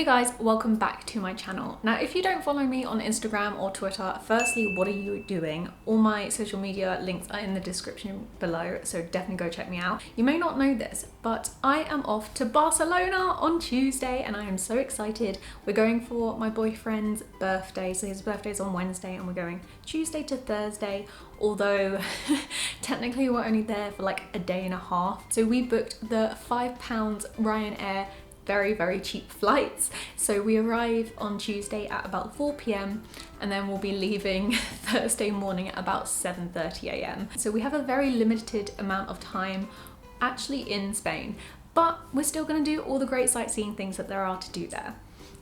Hey guys, welcome back to my channel. Now, if you don't follow me on Instagram or Twitter, firstly, what are you doing? All my social media links are in the description below, so definitely go check me out. You may not know this, but I am off to Barcelona on Tuesday and I am so excited. We're going for my boyfriend's birthday, so his birthday's on Wednesday and we're going Tuesday to Thursday, although technically we're only there for like a day and a half. So we booked the £5 Ryanair very cheap flights. So we arrive on Tuesday at about 4 p.m. and then we'll be leaving Thursday morning at about 7:30 a.m. So we have a very limited amount of time actually in Spain, but we're still going to do all the great sightseeing things that there are to do there.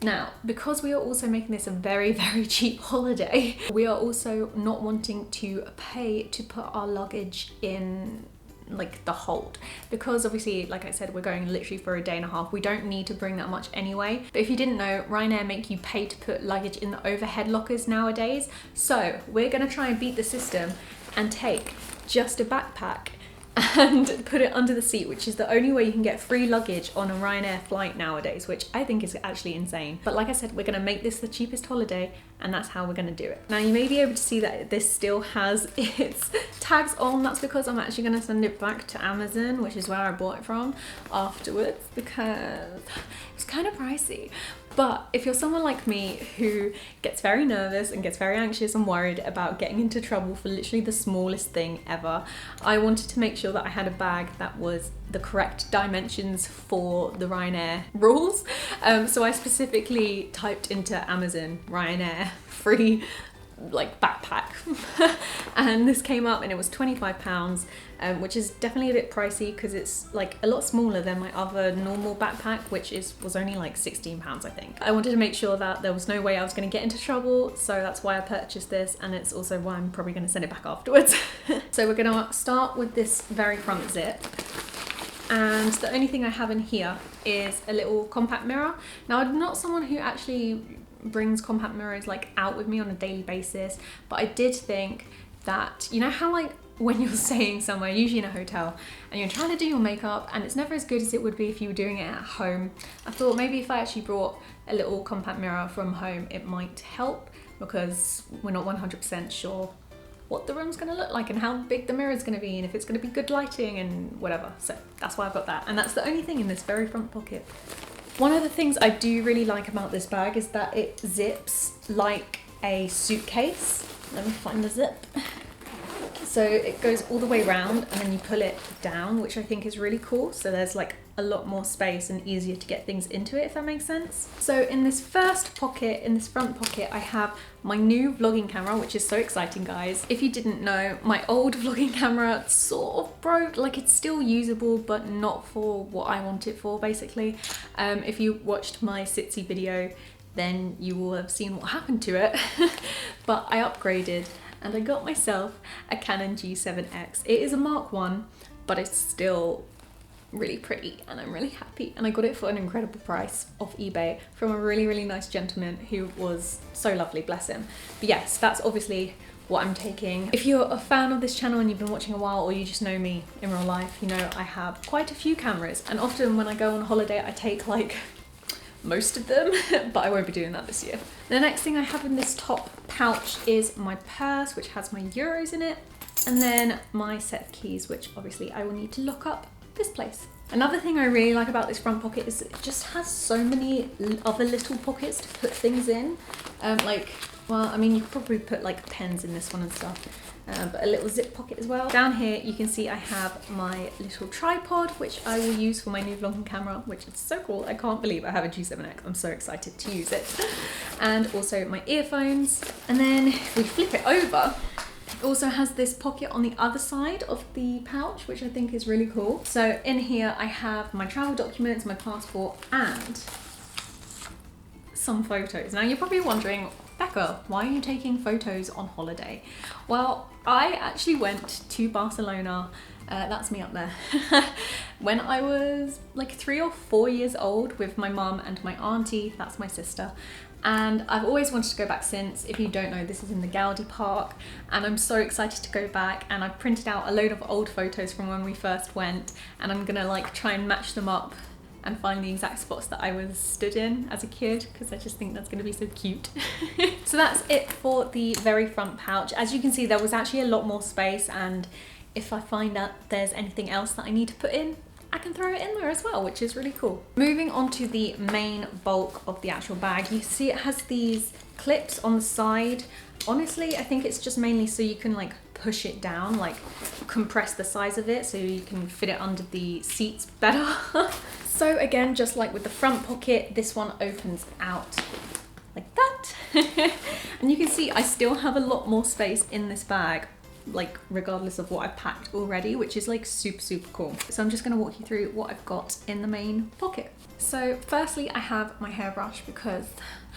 Now, because we are also making this a very cheap holiday, we are also not wanting to pay to put our luggage in like the hold, because obviously, like I said, we're going literally for a day and a half. We don't need to bring that much anyway. But if you didn't know, Ryanair make you pay to put luggage in the overhead lockers nowadays. So we're gonna try and beat the system and take just a backpack and put it under the seat, which is the only way you can get free luggage on a Ryanair flight nowadays, which I think is actually insane. But like I said, we're gonna make this the cheapest holiday and that's how we're gonna do it. Now you may be able to see that this still has its tags on. That's because I'm actually gonna send it back to Amazon, which is where I bought it from afterwards, because it's kind of pricey. But if you're someone like me who gets very nervous and gets very anxious and worried about getting into trouble for literally the smallest thing ever, I wanted to make sure that I had a bag that was the correct dimensions for the Ryanair rules. So I specifically typed into Amazon Ryanair free like backpack and this came up and it was £25, which is definitely a bit pricey because it's like a lot smaller than my other normal backpack, which was only like £16, I think. I wanted to make sure that there was no way I was going to get into trouble, so that's why I purchased this, and it's also why I'm probably going to send it back afterwards. So we're going to start with this very front zip. And the only thing I have in here is a little compact mirror. Now, I'm not someone who actually brings compact mirrors like out with me on a daily basis, but I did think that, you know how like when you're staying somewhere, usually in a hotel, and you're trying to do your makeup and it's never as good as it would be if you were doing it at home, I thought maybe if I actually brought a little compact mirror from home, it might help, because we're not 100% sure what the room's gonna look like and how big the mirror's gonna be and if it's gonna be good lighting and whatever. So that's why I've got that, and that's the only thing in this very front pocket. One of the things I do really like about this bag is that it zips like a suitcase. Let me find the zip. So it goes all the way around and then you pull it down, which I think is really cool. So there's like a lot more space and easier to get things into it, if that makes sense. So in this first pocket, in this front pocket, I have my new vlogging camera, which is so exciting, guys. If you didn't know, my old vlogging camera sort of broke. Like, it's still usable, but not for what I want it for, basically. If you watched my Sitsi video, then you will have seen what happened to it. But I upgraded and I got myself a Canon G7X. It is a Mark 1, but it's still really pretty and I'm really happy, and I got it for an incredible price off eBay from a really nice gentleman who was so lovely, bless him. But yes, that's obviously what I'm taking. If you're a fan of this channel and you've been watching a while, or you just know me in real life, you know I have quite a few cameras, and often when I go on holiday I take like most of them, but I won't be doing that this year. The next thing I have in this top pouch is my purse, which has my euros in it, and then my set of keys, which obviously I will need to lock up this place. Another thing I really like about this front pocket is it just has so many other little pockets to put things in. Well, I mean, you could probably put like pens in this one and stuff, but a little zip pocket as well. Down here, you can see I have my little tripod, which I will use for my new vlogging camera, which is so cool. I can't believe I have a G7X. I'm so excited to use it. And also my earphones. And then if we flip it over, it also has this pocket on the other side of the pouch, which I think is really cool. So in here I have my travel documents, my passport, and some photos. Now you're probably wondering, Becca, why are you taking photos on holiday? Well, I actually went to Barcelona, that's me up there, when I was like 3 or 4 years old with my mum and my auntie, that's my sister. And I've always wanted to go back since. If you don't know, this is in the Gaudi Park, and I'm so excited to go back, and I've printed out a load of old photos from when we first went, and I'm gonna like try and match them up and find the exact spots that I was stood in as a kid, because I just think that's going to be so cute. So that's it for the very front pouch. As you can see, there was actually a lot more space, and if I find out there's anything else that I need to put in, I can throw it in there as well, which is really cool. Moving on to the main bulk of the actual bag, you see it has these clips on the side. Honestly, I think it's just mainly so you can like push it down, like compress the size of it so you can fit it under the seats better. So again, just like with the front pocket, this one opens out like that. And you can see I still have a lot more space in this bag, like regardless of what I've packed already, which is like super cool. So I'm just going to walk you through what I've got in the main pocket. So firstly, I have my hairbrush because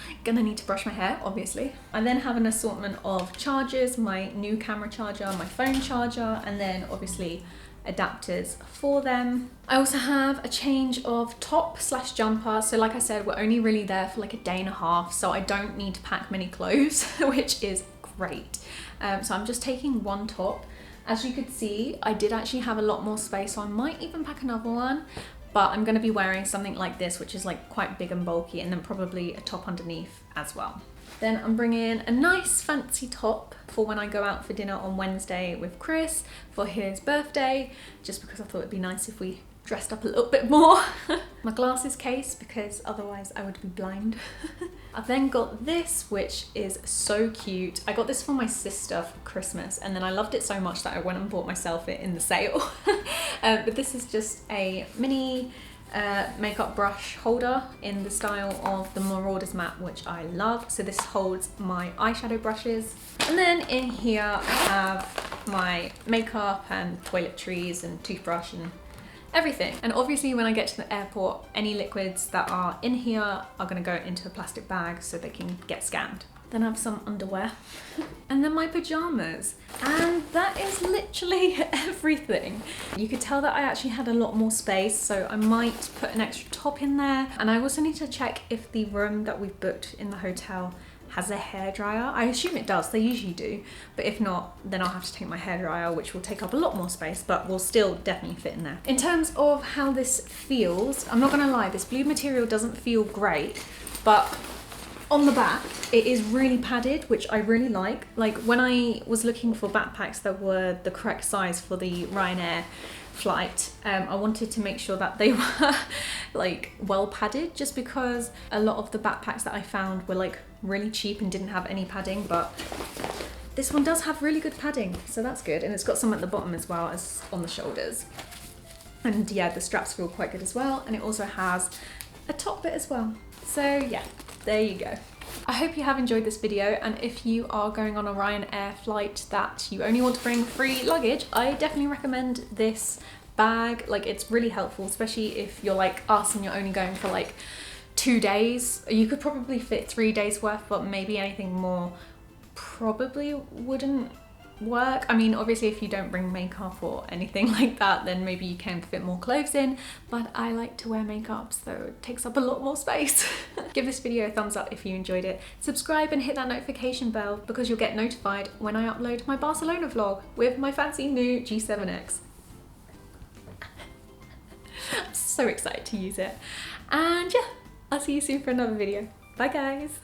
I'm gonna need to brush my hair, obviously. I then have an assortment of chargers, my new camera charger, my phone charger, and then obviously adapters for them. I also have a change of top/jumper. So like I said, we're only really there for like a day and a half, so I don't need to pack many clothes, which is great. So I'm just taking one top. As you could see, I did actually have a lot more space, so I might even pack another one, but I'm going to be wearing something like this, which is like quite big and bulky, and then probably a top underneath as well. Then I'm bringing a nice fancy top for when I go out for dinner on Wednesday with Chris for his birthday, just because I thought it'd be nice if we dressed up a little bit more. My glasses case, because otherwise I would be blind. I've then got this, which is so cute. I got this for my sister for Christmas, and then I loved it so much that I went and bought myself it in the sale. But this is just a mini makeup brush holder in the style of the Marauders map, which I love. So this holds my eyeshadow brushes. And then in here I have my makeup and toiletries and toothbrush and everything. And obviously when I get to the airport, any liquids that are in here are gonna go into a plastic bag so they can get scanned. Then I have some underwear and then my pajamas. And that is literally everything. You could tell that I actually had a lot more space, so I might put an extra top in there. And I also need to check if the room that we've booked in the hotel has a hairdryer. I assume it does, they usually do, but if not, then I'll have to take my hairdryer, which will take up a lot more space, but will still definitely fit in there. In terms of how this feels, I'm not gonna lie, this blue material doesn't feel great, but on the back, it is really padded, which I really like. Like when I was looking for backpacks that were the correct size for the Ryanair flight, I wanted to make sure that they were like well padded, just because a lot of the backpacks that I found were like really cheap and didn't have any padding, but this one does have really good padding, so that's good. And it's got some at the bottom as well as on the shoulders. And yeah, the straps feel quite good as well. And it also has a top bit as well. So yeah, there you go. I hope you have enjoyed this video, and if you are going on a Ryanair flight that you only want to bring free luggage, I definitely recommend this bag. Like, it's really helpful, especially if you're like us and you're only going for like 2 days. You could probably fit 3 days worth, but maybe anything more probably wouldn't work. I mean, obviously if you don't bring makeup or anything like that, then maybe you can fit more clothes in, but I like to wear makeup, so it takes up a lot more space. Give this video a thumbs up if you enjoyed it. Subscribe and hit that notification bell because you'll get notified when I upload my Barcelona vlog with my fancy new G7X. I'm so excited to use it. And yeah, I'll see you soon for another video. Bye guys.